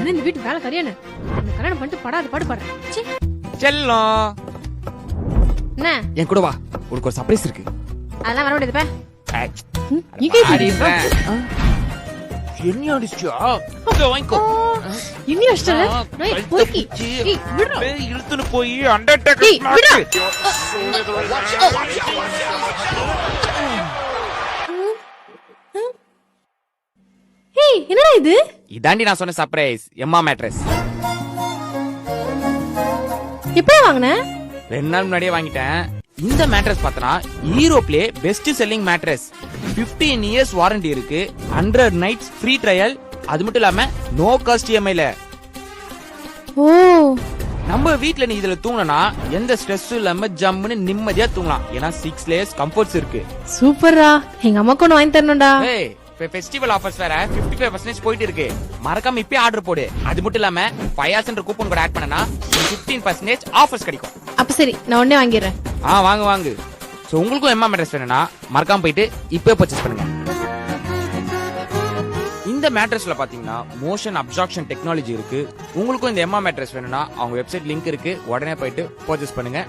நானே இந்த வீட்டு வேலை கரையானு இந்த கல்யாணம் பண்ணிட்டு படாத பாடு பாடுறேன். செல்லம் என்ன என் கூட வா, உனக்கு ஒரு சர்ப்ரைஸ் இருக்கு. அதெல்லாம் வர முடியாதுப்பா. என்ன அடிச்சா வாங்கிக்கோ. இன்னும் அஷ்டல போய்க்கி இழுத்துன்னு போய் அண்டர்டேக்கர் என்னடா இது? இதாண்டி நான் சொன்ன சர்ப்ரைஸ். எம்மா மேட்ரஸ் எப்ப வாங்குன? 2 நாள் முன்னாடியே வாங்கிட்டேன். இந்த மேட்ரஸ் பார்த்தனா யூரோப்லயே best selling mattress. 15 years warranty இருக்கு, 100 நைட்ஸ் ஃப்ரீ ட்ரையல். அது மட்டும் இல்லாம நோ காஸ்ட் இஎம்ஐல. ஓ, நம்ம வீட்ல நீ இதுல தூங்கனா எந்த ஸ்ட்ரெஸ்ஸும் இல்லாம ஜம்முன்னு நிம்மதியா தூங்கலாம். ஏன்னா 6 லேயர்ஸ் கம்ஃபர்ட்ஸ் இருக்கு. சூப்பர்ரா. எங்க அம்மாக்கு ஒன்னு வாங்கி தரணும்டா. ஏய், ஃபெஸ்டிவல் ஆஃபர்ஸ் வேற 55% போயிட்டு இருக்கு. மறக்காம இப்பவே ஆர்டர் போடு. அது மட்டும் இல்லாம 5% கூப்பன் கூட ஆட் பண்ணனா 15% ஆஃபர்ஸ் கிடைக்கும். அப்ப சரி, நான் உடனே வாங்கிடுறேன். வாங்கு. சோ உங்களுக்கும் எம்மா மேட்ரஸ் வேணும்னா மறக்காம போயிட்டு இப்பவே பர்ச்சேஸ் பண்ணுங்க. இந்த மேட்ரஸ்ல பாத்தீங்கன்னா மோஷன் அப்சார்ப்ஷன் டெக்னாலஜி இருக்கு. உங்களுக்கும் இந்த எம்மா மேட்ரஸ் வேணும்னா அவங்க வெப்சைட் லிங்க் இருக்கு, உடனே போயிட்டு பர்ச்சேஸ் பண்ணுங்க.